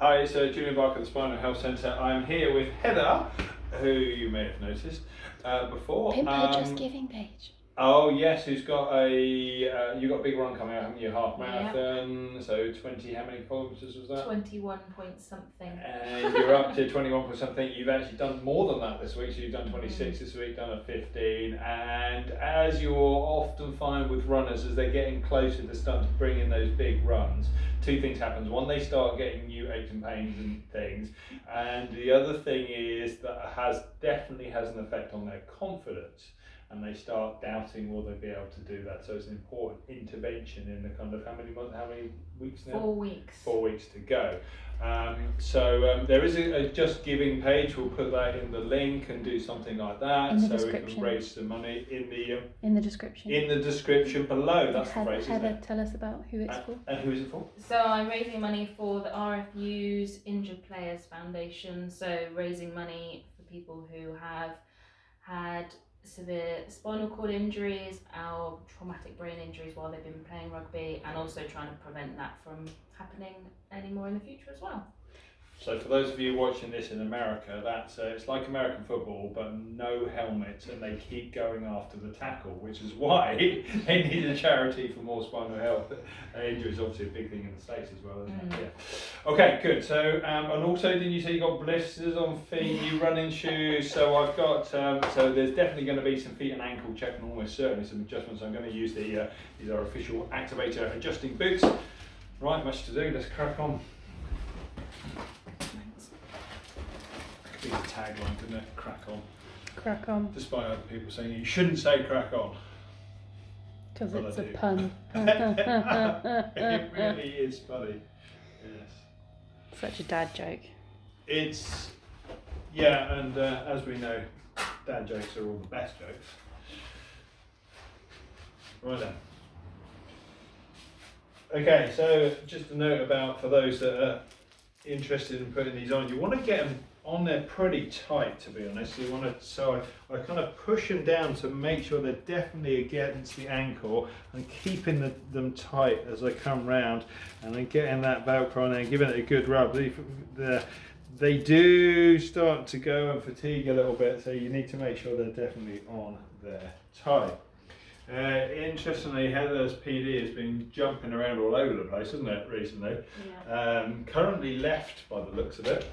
Hi, it's Julian Barker at the Spinal Health Centre. I'm here with Heather, who you may have noticed before. Pimper Just Giving page. Oh yes, who's got a you got a big run coming out, haven't you? Half marathon. Yep. So 20. How many kilometres was that? 21 point something. And you're up to 21 point something. You've actually done more than that this week. So you've done 26 this week, done a 15. And as you'll often find with runners, as they're getting closer to starting to bring in those big runs, two things happen. One, they start getting new aches and pains and things, and the other thing is that definitely has an effect on their confidence. And they start doubting will they be able to do that. So it's an important intervention in the kind of how many weeks now? 4 weeks. 4 weeks to go. There is a Just Giving page. We'll put that in the link and do something like that, so we can raise some money in the description. In the description below. That's the phrase. Heather, tell us about who it's for. And who is it for? So I'm raising money for the RFU's Injured Players Foundation. So raising money for people who have had severe spinal cord injuries or traumatic brain injuries while they've been playing rugby, and also trying to prevent that from happening anymore in the future as well. So for those of you watching this in America, that's it's like American football, but no helmets, and they keep going after the tackle, which is why they need a charity for more spinal health injuries. Obviously a big thing in the States as well, isn't it? Yeah. Okay, good. So and also, didn't you say you got blisters on feet, new running shoes? So I've got so there's definitely going to be some feet and ankle check, and almost certainly some adjustments. I'm going to use these are official Activator adjusting boots. Right, much to do. Let's crack on. Be the tagline, couldn't it? Crack on. Crack on. Despite other people saying you shouldn't say crack on. Because it's a pun. It really is funny. Yes. Such a dad joke. It's, yeah, and as we know, dad jokes are all the best jokes. Right then. Okay, so just a note about for those that are interested in putting these on, you want to get them on there pretty tight, to be honest. You want to, so I kind of push them down to make sure they're definitely against the ankle, and keeping them tight as I come round, and then getting that Velcro on there and giving it a good rub. They do start to go and fatigue a little bit, so you need to make sure they're definitely on there tight. Interestingly, Heather's PD has been jumping around all over the place, hasn't it, recently? Yeah. Currently left by the looks of it.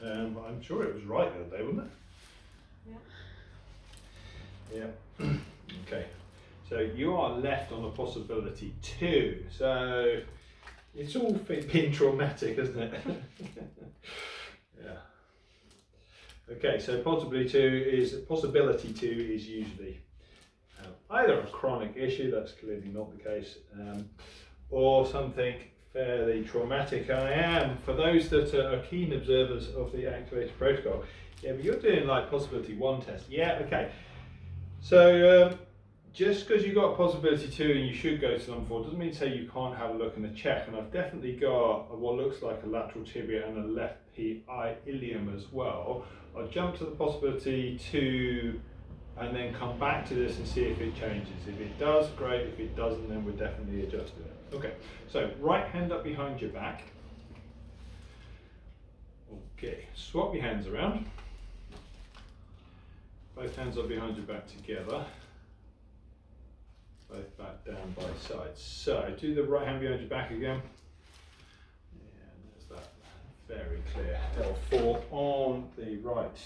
I'm sure it was right the other day, wasn't it? Yeah. Yeah. Okay. So you are left on a possibility 2. So it's all been traumatic, isn't it? Yeah. Okay. So possibility two is usually either a chronic issue, that's clearly not the case, or something fairly traumatic. I am, for those that are keen observers of the Activator protocol, yeah, but you're doing like possibility 1 test. Yeah, okay. So just because you've got possibility 2 and you should go to number 4 doesn't mean to say you can't have a look and a check. And I've definitely got what looks like a lateral tibia and a left PI ilium as well. I'll jump to the possibility 2 and then come back to this and see if it changes. If it does, great. If it doesn't, then we're definitely adjusting it. Okay, so right hand up behind your back. Okay, swap your hands around. Both hands up behind your back together. Both back down by sides. So do the right hand behind your back again. And there's that very clear L4 on the right.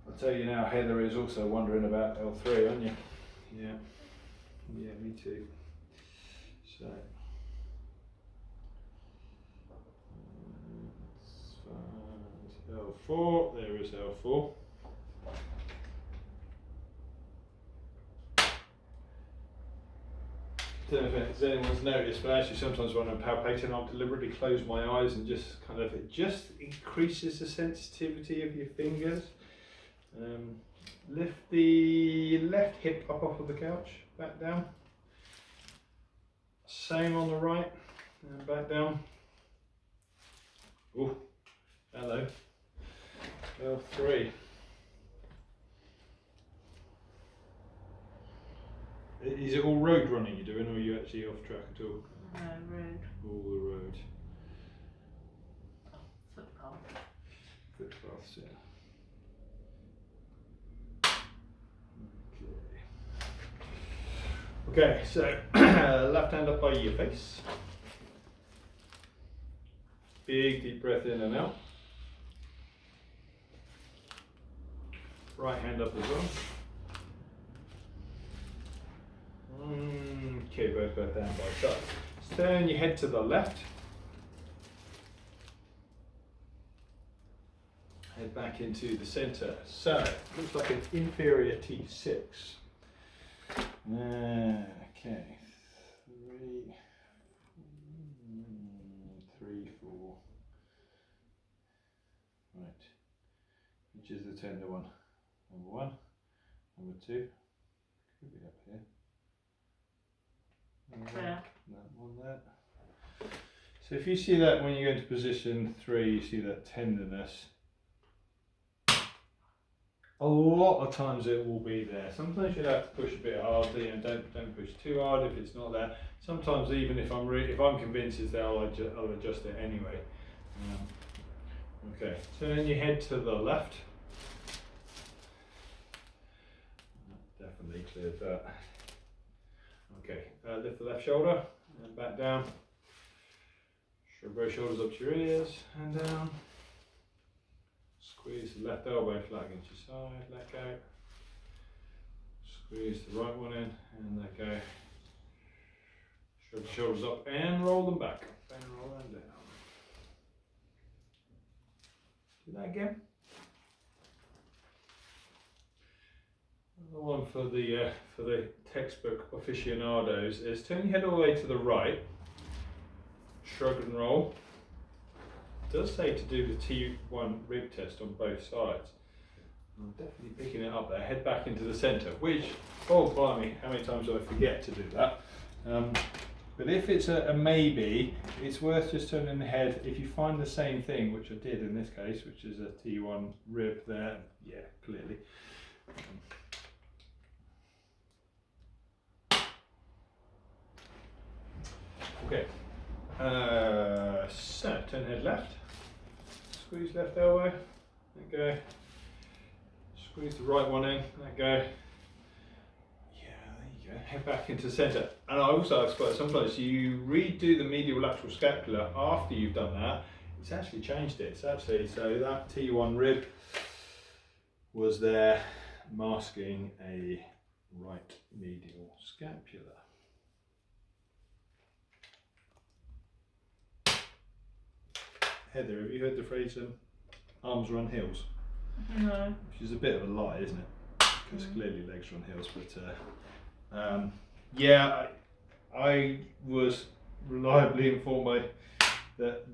I'll tell you now, Heather is also wondering about L3, aren't you? Yeah. Yeah, me too. So L4, there is L4. I don't know if anyone's noticed, but actually sometimes when I'm palpating, I'll deliberately close my eyes and just kind of, it just increases the sensitivity of your fingers. Lift the left hip up off of the couch, back down. Same on the right, and back down. Oh, hello. L3. Is it all road running you're doing, or are you actually off track at all? No, road. All the road. Okay, so left hand up by your face. Big deep breath in and out. Right hand up as well. Okay, both down by side. Turn your head to the left. Head back into the center. So, looks like an inferior T6. Okay, 3, 4. Right, which is the tender one? Number 1, number 2, could be up here. There. That one there. So if you see that when you go into position 3, you see that tenderness. A lot of times it will be there. Sometimes you'll have to push a bit harder, and don't push too hard if it's not there. Sometimes even if I'm convinced it's there, I'll adjust it anyway. Okay, turn your head to the left. Definitely cleared that. Okay, lift the left shoulder and back down. Shrug both shoulders up to your ears and down. Squeeze the left elbow flat against your side, let go. Squeeze the right one in and let go. Shrug the shoulders up and roll them back. And roll them down. Do that again. The one for the textbook aficionados is turn your head all the way to the right, shrug and roll. It does say to do the T1 rib test on both sides. I'm definitely picking it up there. Head back into the centre, which, oh blimey, how many times do I forget to do that? But if it's a maybe, it's worth just turning the head. If you find the same thing, which I did in this case, which is a T1 rib there, yeah, clearly. Okay, so turn head left, squeeze left elbow, let go, squeeze the right one in, let go. Yeah, there you go, head back into centre. And I also explained sometimes you redo the medial lateral scapula after you've done that, it's actually changed it. It's actually, so that T1 rib was there masking a right medial scapula. Heather, have you heard the phrase arms run heels? No. Which is a bit of a lie, isn't it? Because clearly legs run heels. But yeah, I was reliably informed by that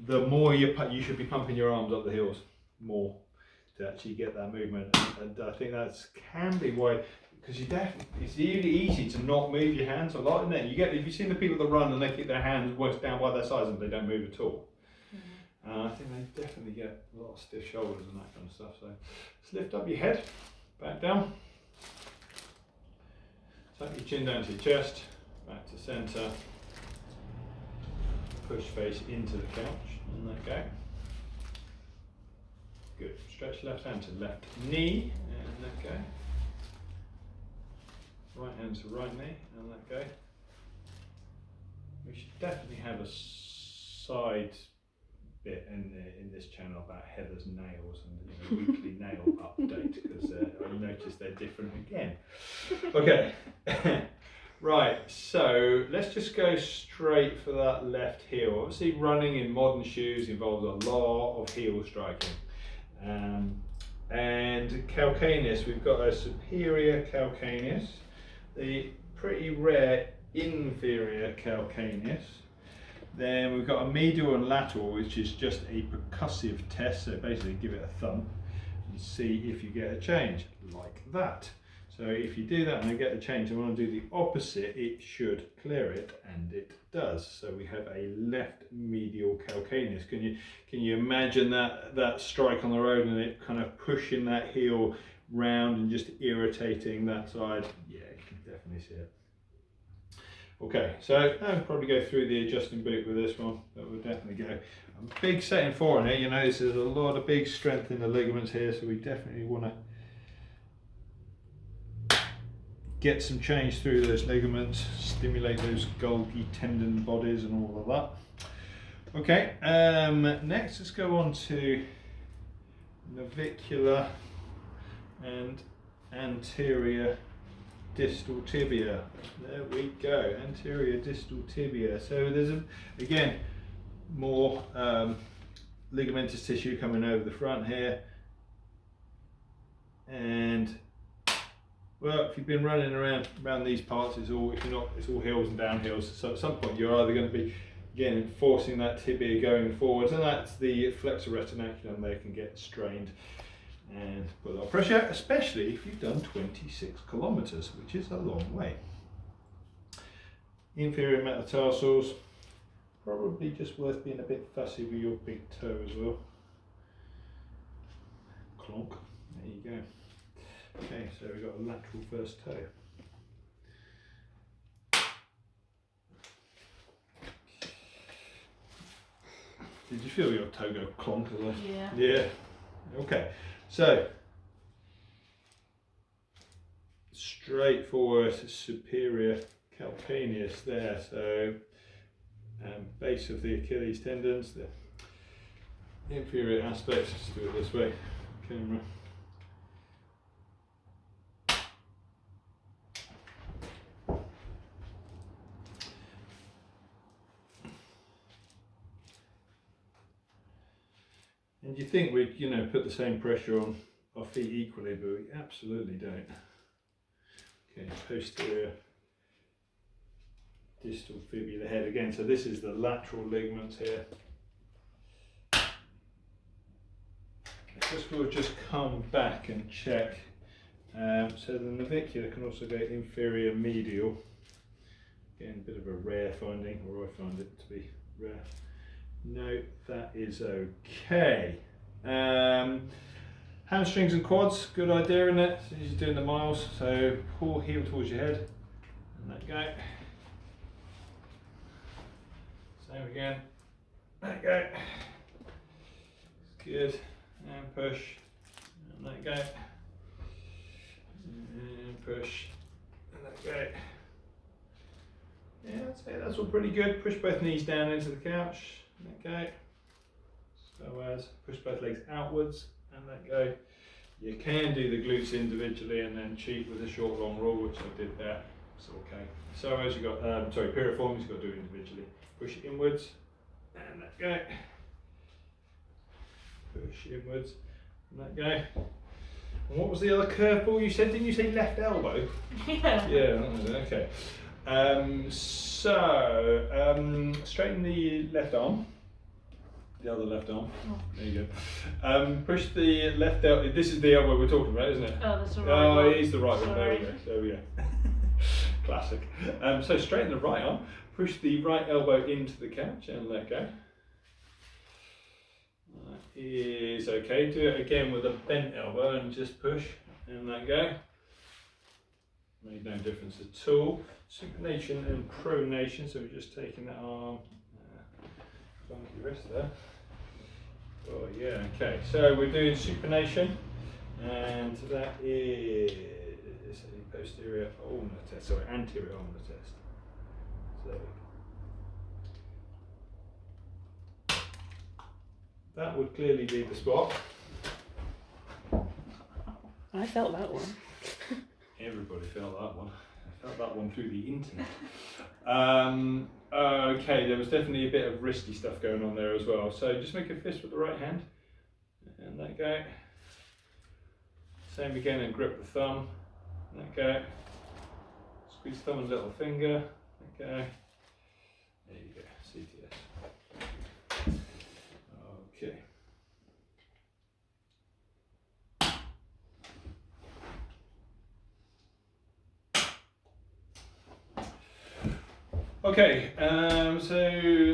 the more you should be pumping your arms up the heels more to actually get that movement. And I think that can be why, because it's really easy to not move your hands a lot, isn't it? Have you seen the people that run and they keep their hands worse down by their sides and they don't move at all? I think they definitely get a lot of stiff shoulders and that kind of stuff. So let's lift up your head, back down. Tuck your chin down to your chest, back to centre. Push face into the couch and let go. Good. Stretch left hand to left knee and let go. Right hand to right knee and let go. We should definitely have a side bit in this channel about Heather's nails and weekly nail update, because I noticed they're different again. Okay, right, so let's just go straight for that left heel. Obviously running in modern shoes involves a lot of heel striking. And calcaneus, we've got a superior calcaneus, the pretty rare inferior calcaneus. Then we've got a medial and lateral, which is just a percussive test. So basically give it a thump and see if you get a change, like that. So if you do that and I get a change, I want to do the opposite, it should clear it, and it does. So we have a left medial calcaneus. Can you imagine that strike on the road and it kind of pushing that heel round and just irritating that side? Yeah, you can definitely see it. Okay, so I'll probably go through the adjusting boot with this one, but we'll definitely go. A big setting 4 in here, you notice there's a lot of big strength in the ligaments here, so we definitely want to get some change through those ligaments, stimulate those Golgi tendon bodies and all of that. Okay, next let's go on to navicular and anterior distal tibia. There we go, anterior distal tibia. So there's again more ligamentous tissue coming over the front here, and well, if you've been running around these parts, it's all, if you're not, it's all hills and downhills. So at some point you're either going to be again forcing that tibia going forwards, and that's the flexor retinaculum there can get strained and put a lot of pressure, especially if you've done 26 kilometers, which is a long way. Inferior metatarsals, probably just worth being a bit fussy with your big toe as well. Clonk, there you go. Okay, so we've got a lateral first toe. Did you feel your toe go clonk as well? Yeah. Yeah. Okay, so straightforward superior calcaneus there. So base of the Achilles tendons, the inferior aspects. Let's do it this way, camera. And you think we'd, you know, put the same pressure on our feet equally, but we absolutely don't. Okay, posterior distal fibula head again. So this is the lateral ligaments here. We'll just come back and check. So the navicular can also go inferior medial. Again, a bit of a rare finding, or I find it to be rare. No, that is okay. Hamstrings and quads, good idea, isn't it? So you're doing the miles, so pull heel towards your head, and let go. Same again, let go. Good, and push, and let go. And push, and let go. Yeah, I'd say that's all pretty good. Push both knees down into the couch. Let go. So as push both legs outwards and let go. You can do the glutes individually and then cheat with a short long roll, which I did there. It's okay. So as you got piriforms, you've got to do individually. Push inwards and let go. Push inwards and let go. And what was the other curveball you said? Didn't you say left elbow? Yeah. Yeah. Okay. Straighten the left arm. The other left arm. Oh. There you go. Push the left elbow. This is the elbow we're talking about, isn't it? Oh, that's the right Oh, one. it is the right one. There we Sorry. go. There we go. Classic. So straighten the right arm. Push the right elbow into the couch and let go. That is okay. Do it again with a bent elbow and just push and let go. Made no difference at all. Supination and pronation, so we're just taking that arm, funky wrist there. Oh yeah, okay, so we're doing supination, and that is a posterior ulnar test, sorry, anterior ulnar test. So that would clearly be the spot. I felt that one. Everybody felt that one. I felt that one through the internet. Okay, there was definitely a bit of wristy stuff going on there as well. So just make a fist with the right hand and let go. Same again, and grip the thumb. Let go. Squeeze thumb and little finger. Let go. There you go. CTS. Okay. Okay, so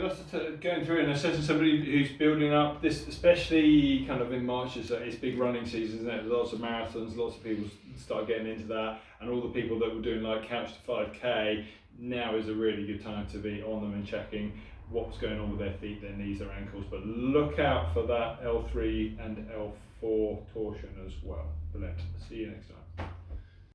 that's going through and assessing somebody who's building up this, especially kind of in March, it's big running season, isn't it? There's lots of marathons, lots of people start getting into that, and all the people that were doing like couch to 5k, now is a really good time to be on them and checking what's going on with their feet, their knees, their ankles, but look out for that L3 and L4 torsion as well. Brilliant. See you next time.